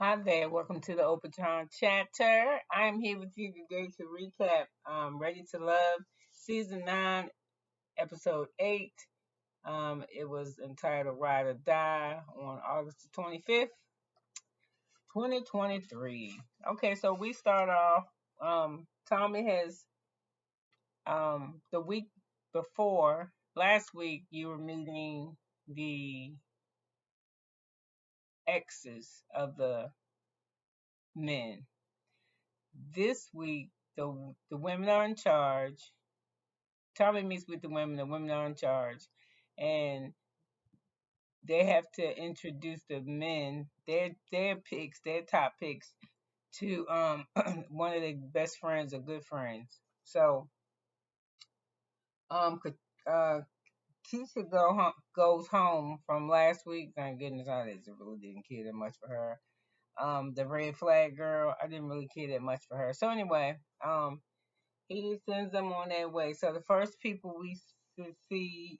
Hi there, welcome to the Open Time Chatter. I am here with you today to recap Ready to Love Season 9, Episode 8. It was entitled Ride or Die on August the 25th, 2023. Okay, so we start off. Tommy has, the week before, last week, you were meeting the exes of the men. This week, the women are in charge. Tommy meets with the women are in charge, and they have to introduce the men, their picks, their top picks, to one of their best friends or good friends. So uh Keisha goes home from last week. Thank goodness I really didn't care that much for her. The red flag girl, I didn't really care that much for her. So anyway, he sends them on their way. So the first people we see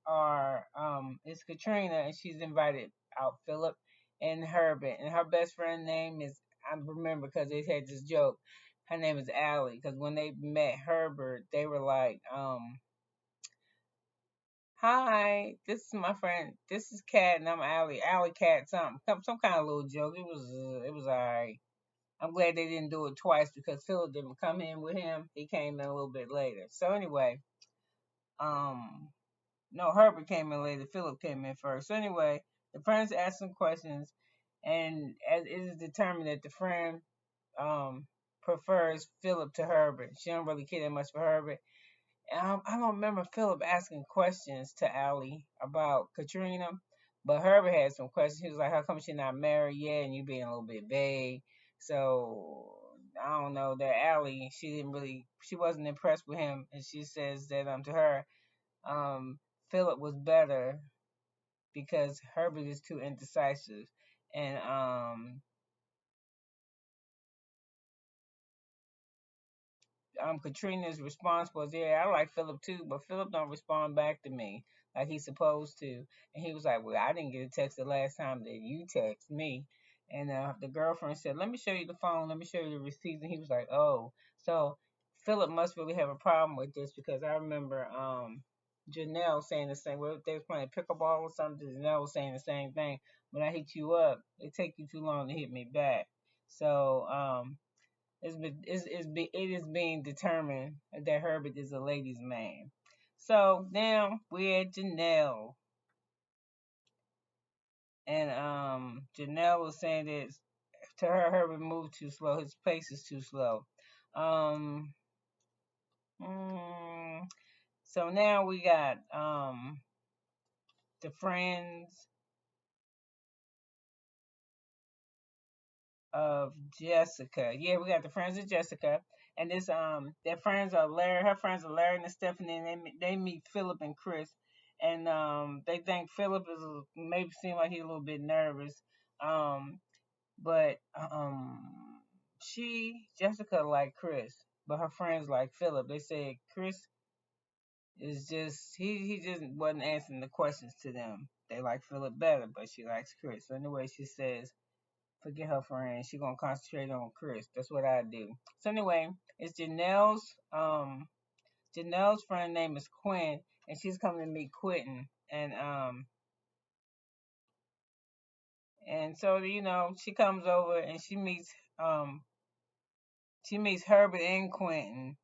are is Katrina, and she's invited out Philip and Herbert, and her best friend name is, I remember because they had this joke. Her name is Allie, because when they met Herbert, they were like, "Hi, this is my friend. This is Cat, and I'm Allie. Allie Cat, something, some kind of little joke. It was alright. I'm glad they didn't do it twice because Philip didn't come in with him. He came in a little bit later. So anyway, um, no, Herbert came in later. Philip came in first. So anyway, the friends asked some questions, and as it is determined that the friend um prefers Philip to Herbert. She don't really care that much for Herbert. I don't remember Philip asking questions to Allie about Katrina, but Herbert had some questions. He was like, "How come she not married yet?" And you being a little bit vague. So I don't know that Allie. She wasn't impressed with him, and she says that to her, um, Philip was better because Herbert is too indecisive. And Katrina's response was, "Yeah, I like Philip too, but Philip don't respond back to me like he's supposed to." And he was like, "Well, I didn't get a text the last time that you text me." And the girlfriend said, "Let me show you the phone. Let me show you the receipts." And he was like, "Oh." So Philip must really have a problem with this because I remember Janelle saying the same. Well, they was playing pickleball or something. Janelle was saying the same thing. When I hit you up, it take you too long to hit me back. So it is being determined that Herbert is a ladies' man. So now we're at Janelle, and Janelle was saying that to her Herbert moved too slow. His pace is too slow. Um, mm, so now we got the friends of Jessica. Yeah, we got the friends of Jessica, and this their friends are Larry. Her friends are Larry and Stephanie, and they meet Philip and Chris, and they think Philip is maybe seem like he's a little bit nervous, um, but Jessica like Chris, but her friends like Philip. They said Chris is just he just wasn't answering the questions to them. They like Philip better, but she likes Chris. So anyway, she says forget her friend. She gonna concentrate on Chris. That's what I do. So anyway, it's Janelle's friend name is Quinn, and she's coming to meet Quentin, and so she comes over and um she meets Herbert and Quentin.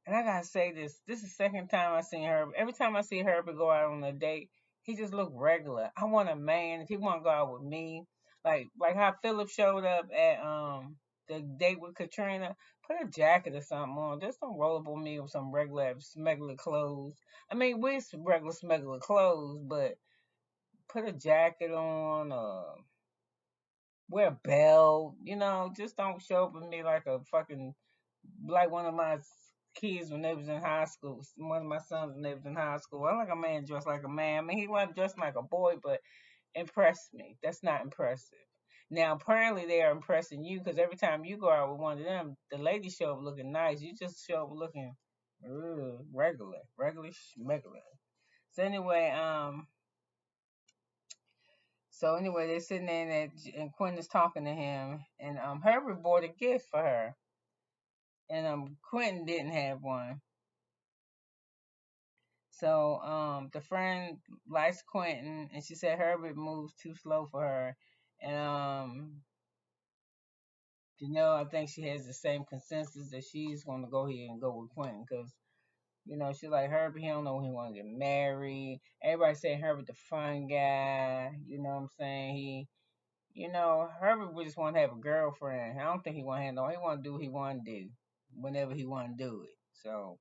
And I gotta say this is the second time I seen Herbert. Every time I see Herbert go out on a date, he just look regular. I want a man. If he wanna go out with me, like how Philip showed up at the date with Katrina, put a jacket or something on. Just don't roll up on me with some regular smuggler clothes. I mean, wear some regular smuggler clothes, but put a jacket on, wear a belt, just don't show up with me like a fucking like one of my kids when they was in high school. One of my sons when they was in high school. I like a man dressed like a man. I mean, he wasn't dressed like a boy, but impressed me. That's not impressive. Now, apparently, they are impressing you because every time you go out with one of them, the ladies show up looking nice. You just show up looking regular, schmegular. So anyway, So anyway, they're sitting there and Quentin is talking to him, and Herbert bought a gift for her, and Quentin didn't have one. So the friend likes Quentin, and she said Herbert moves too slow for her, and I think she has the same consensus that she's gonna go ahead and go with Quentin because she's like Herbert. He don't know when he want to get married. Everybody saying Herbert the fun guy. You know what I'm saying? Herbert would just want to have a girlfriend. I don't think he want to have no. He want to do what he want to do whenever he want to do it. So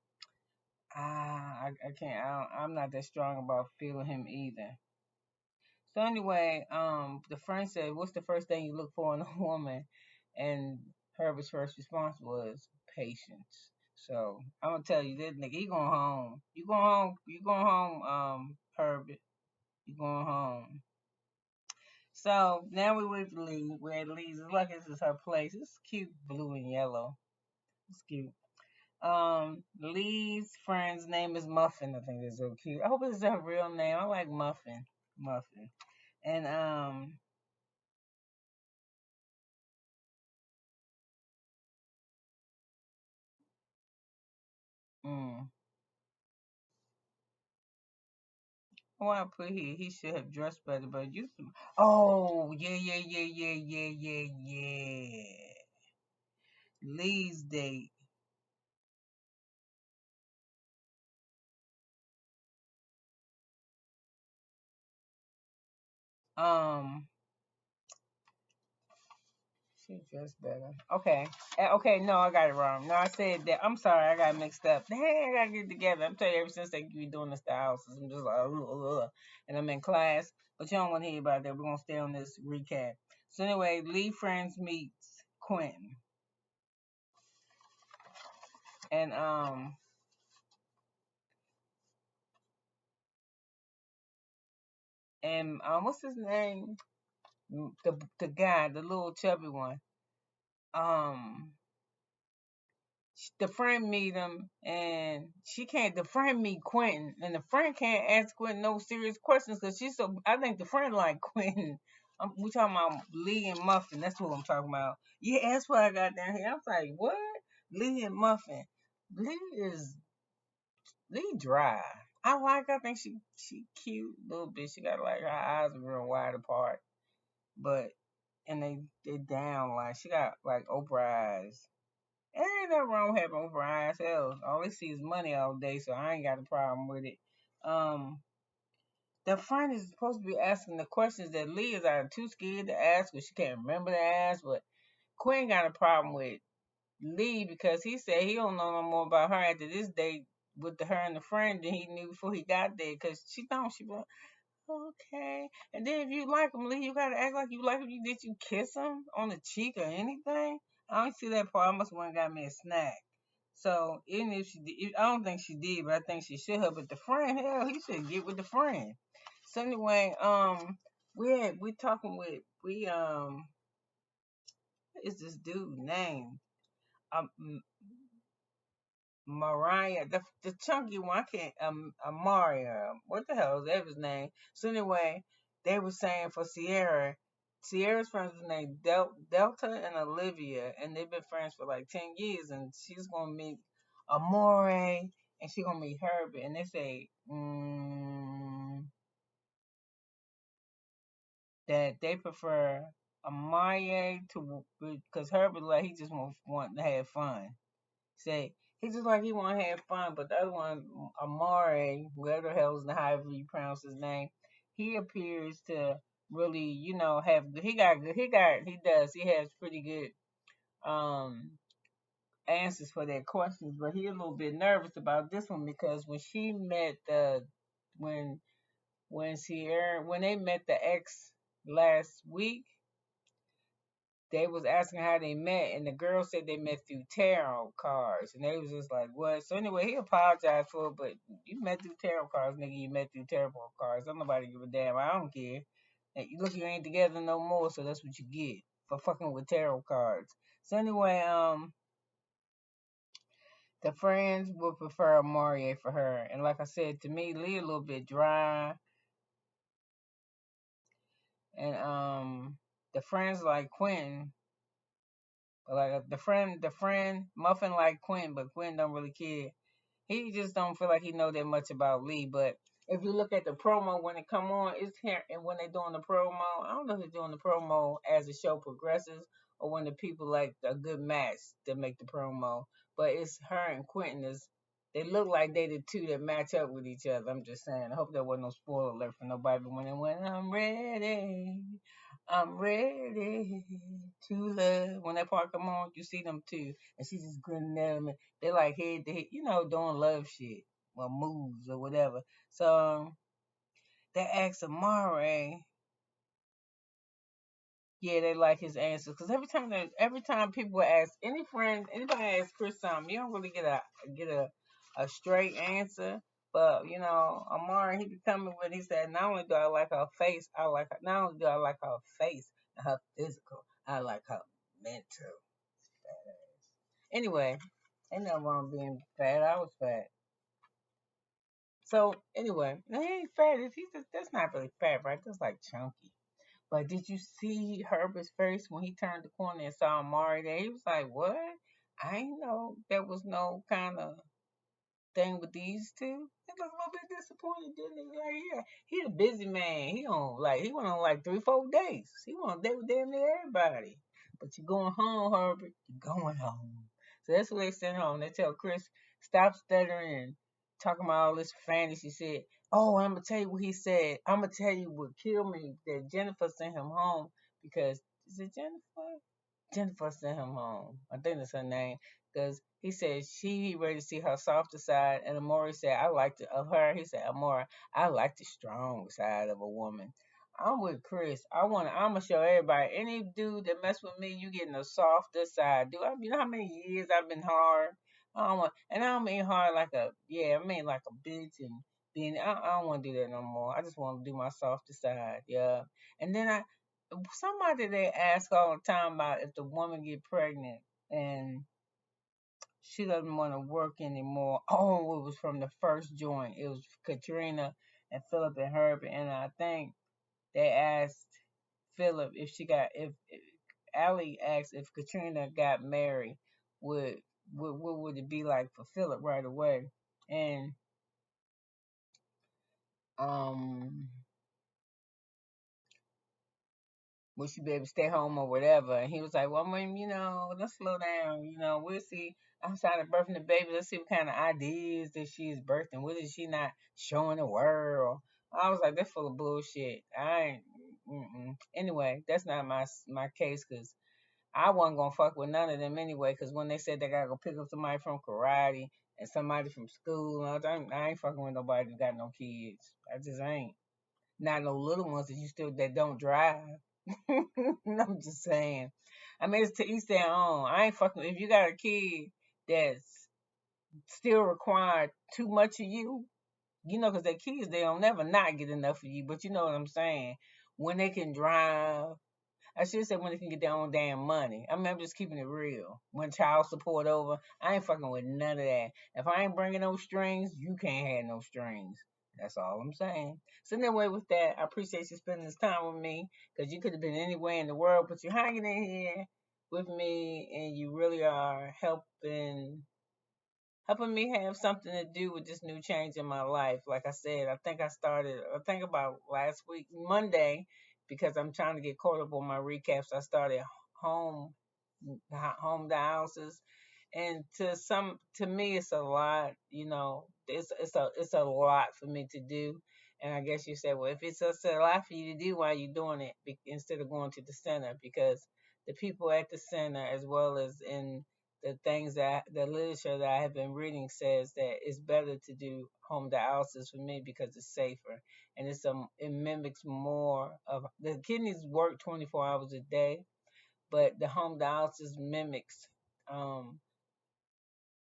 I can't. I'm not that strong about feeling him either. So anyway, the friend said, "What's the first thing you look for in a woman?" And Herbert's first response was patience. So I'm gonna tell you this, nigga, he going home. You going home? You going home? Herbert, you going home? So now we with Lee. We're at Lee's. It's like this is her place. It's cute, blue and yellow. It's cute. Lee's friend's name is Muffin. I think it's so cute. I hope it's her real name. I like Muffin. Muffin. And mm, why I put here? He should have dressed better, but you. Oh yeah, yeah, yeah, yeah, yeah, yeah, yeah. Lee's date. Um, she dressed better. Okay. Okay, no, I got it wrong. No, I said that. I'm sorry, I got mixed up. Hey, I gotta get it together. I'm telling you, ever since they be doing this to houses, I'm just like, and I'm in class. But you don't want to hear about that. We're gonna stay on this recap. So anyway, Lee friends meets Quentin, and what's his name? The guy, the little chubby one. Um, the friend meet him and she can't the friend meet Quentin and the friend can't ask Quentin no serious questions because she's so I think the friend like Quentin. We talking about Lee and Muffin. That's what I'm talking about. Yeah, that's what I got down here. I was like, what? Lee and Muffin. Lee is Lee dry. I think she cute a little bit. She got like her eyes are real wide apart. But and they down like she got like Oprah eyes. Ain't nothing wrong with having over eyes. Hell, all they see is money all day, so I ain't got a problem with it. Um, the friend is supposed to be asking the questions that Lee is either too scared to ask or she can't remember to ask. But Quinn got a problem with Lee because he said he don't know no more about her after this date with her and the friend than he knew before he got there. Cause she thought she was okay. And then if you like him, Lee, you gotta act like you like him. Did you kiss him on the cheek or anything? I don't see that part. I must have went and got me a snack. So even if she did, I don't think she did, but I think she should have. But the friend, hell, he should get with the friend. So anyway, we talking with what is this dude name? Um, Mariah, the chunky one. I can't. Maria. What the hell is that his name? So anyway, they were saying for Sierra. Sierra's friends was named Delta and Olivia, and they've been friends for like 10 years. And she's gonna meet Amore, and she's gonna meet Herbert. And they say that they prefer Amaya to because Herbert like he just want to have fun. Say he just like he want to have fun, but the other one, Amare, whatever the hell's the however you pronounce his name, he appears to really, have he has pretty good um answers for their questions, but he a little bit nervous about this one because when she met when when they met the ex last week, they was asking how they met, and the girl said they met through tarot cards, and they was just like, "What?" So anyway, he apologized for it, but you met through tarot cards, nigga. You met through tarot cards. Don't nobody give a damn. I don't care. And you look, you ain't together no more, so that's what you get for fucking with tarot cards. So anyway, the friends would prefer Marie for her, and like I said, to me, Lee a little bit dry. and the friends like Quentin, like the friend Muffin like Quentin, but Quentin don't really care. He just don't feel like he know that much about Lee. But if you look at the promo when it come on, it's here, and when they doing the promo, I don't know if they're doing the promo as the show progresses or when the people like a good match that make the promo. But it's her and Quentin is. They look like they the two that match up with each other. I'm just saying. I hope there wasn't no spoiler alert for nobody. But when I'm ready to love. When that part come on, you see them too, and she just grinning at them. They like head to head, doing love shit or moves or whatever. So they asked Amare, yeah, they like his answers because every time people ask anybody ask Chris something, you don't really get a straight answer. But Amari he be coming with he said not only do I like her face, not only do I like her face and her physical, I like her mental. Anyway, ain't nothing wrong being fat. I was fat. So anyway, he ain't fat. He's just that's not really fat, right? That's like chunky. But did you see Herbert's face when he turned the corner and saw Amari there? He was like, "What? I ain't know there was no kind of thing with these two." He looked a little bit disappointed, didn't he? Like, yeah, he a busy man. He went on like 3, 4 dates. He went on a date with damn near everybody. But you're going home, Herbert. You're going home. So that's what they sent home. They tell Chris, stop stuttering and talking about all this fantasy shit. Oh, I'm gonna tell you what he said. I'm gonna tell you what killed me that Jennifer sent him home because is it Jennifer? Jennifer sent him home. I think that's her name. Because he said she ready to see her softer side, and Amore said, I like the of her. He said, Amore, I like the strong side of a woman. I'm with Chris. I'm gonna show everybody. Any dude that mess with me, you getting the softer side. Dude, you know how many years I've been hard. And I don't mean hard like I mean like a bitch and being. I don't want to do that no more. I just want to do my softer side. Yeah. And then somebody they ask all the time about if the woman get pregnant and she doesn't want to work anymore. Oh, it was from the first joint. It was Katrina and Philip and Herbert, and I think they asked Philip if Allie asked if Katrina got married, would what would it be like for Philip right away? And um would she be able to stay home or whatever? And he was like, well, I mean, let's slow down. We'll see. Outside of birthing the baby, let's see what kind of ideas that she's birthing. What is she not showing the world? I was like, that's full of bullshit. I ain't. Mm-mm. Anyway, that's not my case because I wasn't gonna fuck with none of them anyway. Because when they said they gotta go pick up somebody from karate and somebody from school, I ain't fucking with nobody that got no kids. I just ain't. Not no little ones that don't drive. I'm just saying. I mean, it's to each their own. I ain't fucking. If you got a kid that's still required too much of you, because they're kids, they don't never not get enough of you. But you know what I'm saying? When they can drive, I should say when they can get their own damn money. I mean, I'm just keeping it real. When child support over, I ain't fucking with none of that. If I ain't bringing no strings, you can't have no strings. That's all I'm saying. So anyway, with that, I appreciate you spending this time with me because you could have been anywhere in the world, but you're hanging in here with me, and you really are helping me have something to do with this new change in my life. Like I said, I think about last week, Monday, because I'm trying to get caught up on my recaps. I started home, home dialysis. And to me, it's a lot, it's a lot for me to do. And I guess you said, well, if it's such a lot for you to do, why are you doing it instead of going to the center? Because the people at the center, as well as in the literature that I have been reading says that it's better to do home dialysis for me because it's safer and it mimics more of the kidneys work 24 hours a day, but the home dialysis um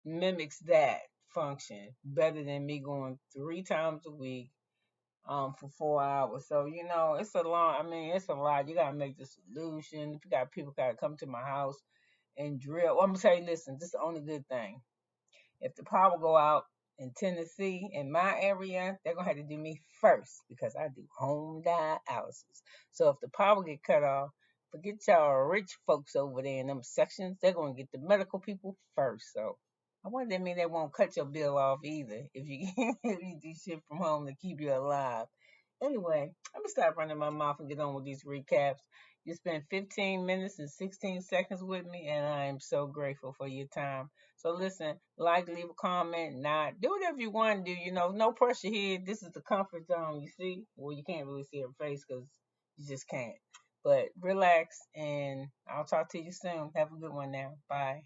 mimics that function better than me going 3 times a week for 4 hours. So it's a lot. I mean, it's a lot. You gotta make the solution. If you got people gotta come to my house and drill. Well, I'm gonna tell you, listen, this is the only good thing. If the power go out, in Tennessee, in my area, they're gonna have to do me first because I do home dialysis. So if the power get cut off, forget y'all rich folks over there in them sections. They're gonna get the medical people first. So I wonder that mean they won't cut your bill off either if you if you do shit from home to keep you alive. Anyway, let me stop running my mouth and get on with these recaps. You spent 15 minutes and 16 seconds with me, and I am so grateful for your time. So listen, like, leave a comment, not do whatever you want to do. No pressure here. This is the comfort zone. You see, well, you can't really see her face because you just can't. But relax, and I'll talk to you soon. Have a good one now. Bye.